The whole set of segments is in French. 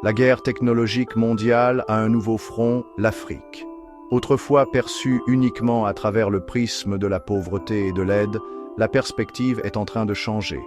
La guerre technologique mondiale a un nouveau front, l'Afrique. Autrefois perçue uniquement à travers le prisme de la pauvreté et de l'aide, la perspective est en train de changer.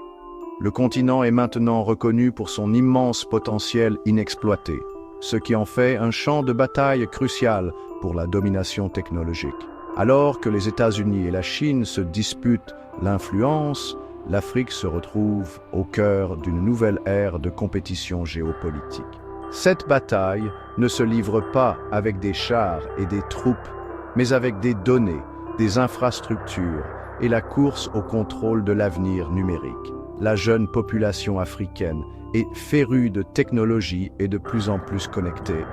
Le continent est maintenant reconnu pour son immense potentiel inexploité, ce qui en fait un champ de bataille crucial pour la domination technologique. Alors que les États-Unis et la Chine se disputent l'influence, l'Afrique se retrouve au cœur d'une nouvelle ère de compétition géopolitique. Cette bataille ne se livre pas avec des chars et des troupes, mais avec des données, des infrastructures et la course au contrôle de l'avenir numérique. La jeune population africaine est férue de technologie et de plus en plus connectée.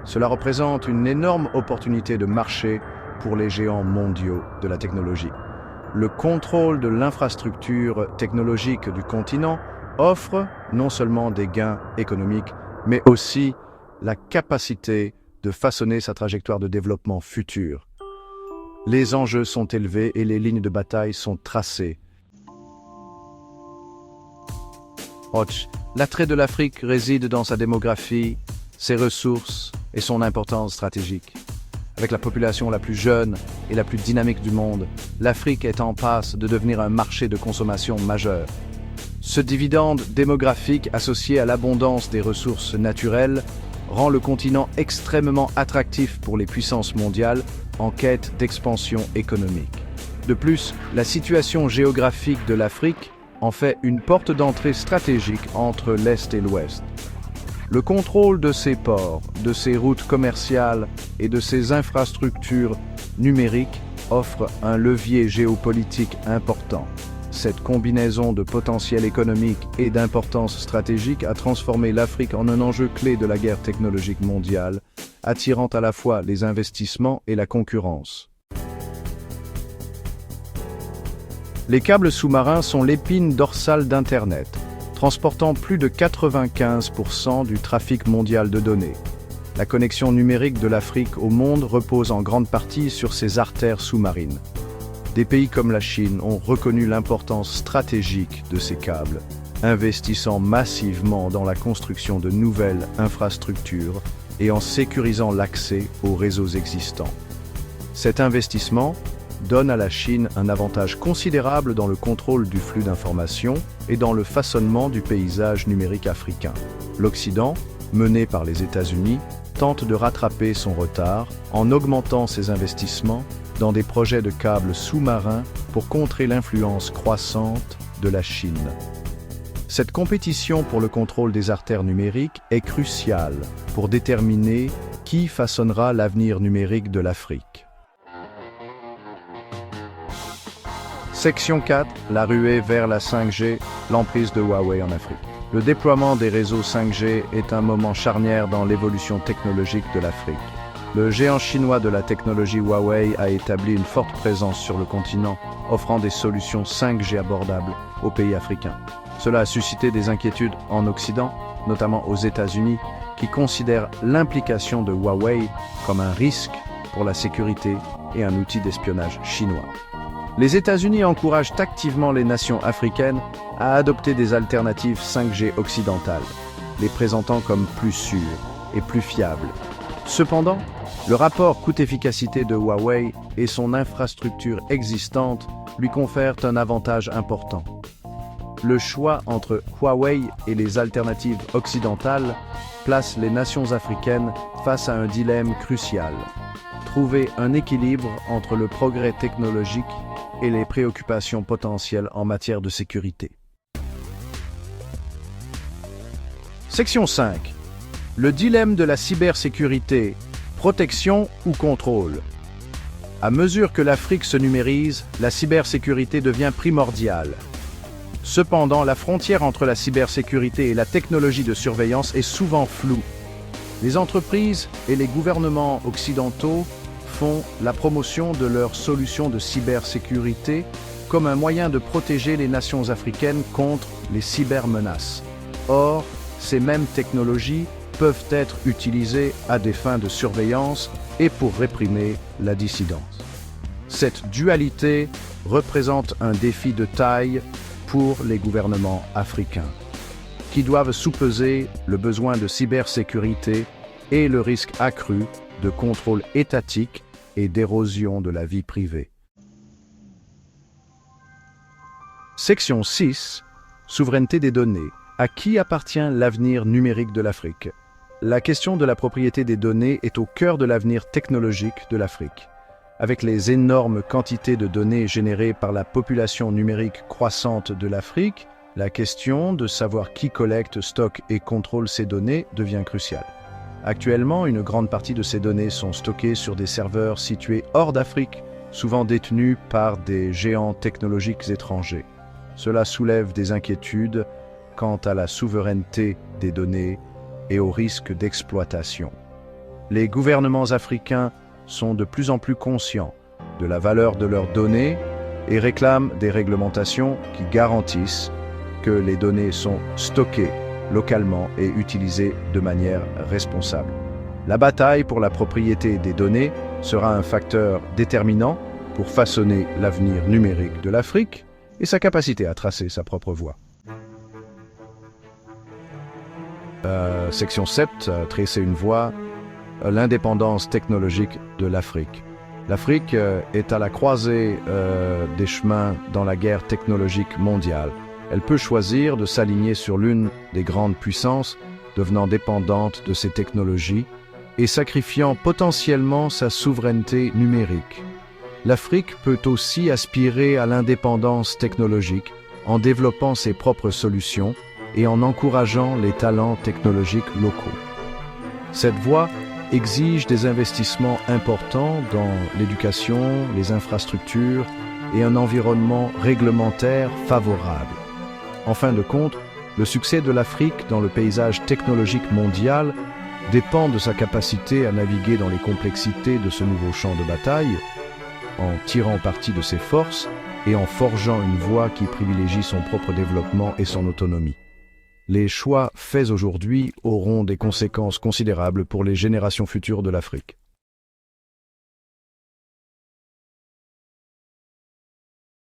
Cela représente une énorme opportunité de marché pour les géants mondiaux de la technologie. Le contrôle de l'infrastructure technologique du continent offre non seulement des gains économiques, mais aussi la capacité de façonner sa trajectoire de développement futur. Les enjeux sont élevés et les lignes de bataille sont tracées. L'attrait de l'Afrique réside dans sa démographie, ses ressources et son importance stratégique. Avec la population la plus jeune et la plus dynamique du monde, l'Afrique est en passe de devenir un marché de consommation majeur. Ce dividende démographique associé à l'abondance des ressources naturelles rend le continent extrêmement attractif pour les puissances mondiales en quête d'expansion économique. De plus, la situation géographique de l'Afrique en fait une porte d'entrée stratégique entre l'Est et l'Ouest. Le contrôle de ses ports, de ses routes commerciales et de ses infrastructures numériques offre un levier géopolitique important. Cette combinaison de potentiel économique et d'importance stratégique a transformé l'Afrique en un enjeu clé de la guerre technologique mondiale, attirant à la fois les investissements et la concurrence. Les câbles sous-marins sont l'épine dorsale d'Internet, transportant plus de 95% du trafic mondial de données. La connexion numérique de l'Afrique au monde repose en grande partie sur ces artères sous-marines. Des pays comme la Chine ont reconnu l'importance stratégique de ces câbles, investissant massivement dans la construction de nouvelles infrastructures et en sécurisant l'accès aux réseaux existants. Cet investissement donne à la Chine un avantage considérable dans le contrôle du flux d'informations et dans le façonnement du paysage numérique africain. L'Occident, mené par les États-Unis, tente de rattraper son retard en augmentant ses investissements dans des projets de câbles sous-marins pour contrer l'influence croissante de la Chine. Cette compétition pour le contrôle des artères numériques est cruciale pour déterminer qui façonnera l'avenir numérique de l'Afrique. Section 4. La ruée vers la 5G, l'emprise de Huawei en Afrique. Le déploiement des réseaux 5G est un moment charnière dans l'évolution technologique de l'Afrique. Le géant chinois de la technologie Huawei a établi une forte présence sur le continent, offrant des solutions 5G abordables aux pays africains. Cela a suscité des inquiétudes en Occident, notamment aux États-Unis, qui considèrent l'implication de Huawei comme un risque pour la sécurité et un outil d'espionnage chinois. Les États-Unis encouragent activement les nations africaines à adopter des alternatives 5G occidentales, les présentant comme plus sûres et plus fiables. Cependant, le rapport coût-efficacité de Huawei et son infrastructure existante lui confèrent un avantage important. Le choix entre Huawei et les alternatives occidentales place les nations africaines face à un dilemme crucial. Trouver un équilibre entre le progrès technologique et les préoccupations potentielles en matière de sécurité. Section 5. Le dilemme de la cybersécurité, protection ou contrôle. À mesure que l'Afrique se numérise, la cybersécurité devient primordiale. Cependant, la frontière entre la cybersécurité et la technologie de surveillance est souvent floue. Les entreprises et les gouvernements occidentaux font la promotion de leurs solutions de cybersécurité comme un moyen de protéger les nations africaines contre les cybermenaces. Or, ces mêmes technologies peuvent être utilisées à des fins de surveillance et pour réprimer la dissidence. Cette dualité représente un défi de taille pour les gouvernements africains. qui doivent sous-peser le besoin de cybersécurité et le risque accru de contrôle étatique et d'érosion de la vie privée. Section 6. Souveraineté des données. À qui appartient l'avenir numérique de l'Afrique? La question de la propriété des données est au cœur de l'avenir technologique de l'Afrique. Avec les énormes quantités de données générées par la population numérique croissante de l'Afrique, la question de savoir qui collecte, stocke et contrôle ces données devient cruciale. Actuellement, une grande partie de ces données sont stockées sur des serveurs situés hors d'Afrique, souvent détenus par des géants technologiques étrangers. Cela soulève des inquiétudes quant à la souveraineté des données et au risque d'exploitation. Les gouvernements africains sont de plus en plus conscients de la valeur de leurs données et réclament des réglementations qui garantissent que les données sont stockées localement et utilisées de manière responsable. La bataille pour la propriété des données sera un facteur déterminant pour façonner l'avenir numérique de l'Afrique et sa capacité à tracer sa propre voie. Section 7, tracer une voie, l'indépendance technologique de l'Afrique. L'Afrique est à la croisée des chemins dans la guerre technologique mondiale. Elle peut choisir de s'aligner sur l'une des grandes puissances, devenant dépendante de ces technologies et sacrifiant potentiellement sa souveraineté numérique. L'Afrique peut aussi aspirer à l'indépendance technologique en développant ses propres solutions et en encourageant les talents technologiques locaux. Cette voie exige des investissements importants dans l'éducation, les infrastructures et un environnement réglementaire favorable. En fin de compte, le succès de l'Afrique dans le paysage technologique mondial dépend de sa capacité à naviguer dans les complexités de ce nouveau champ de bataille, en tirant parti de ses forces et en forgeant une voie qui privilégie son propre développement et son autonomie. Les choix faits aujourd'hui auront des conséquences considérables pour les générations futures de l'Afrique.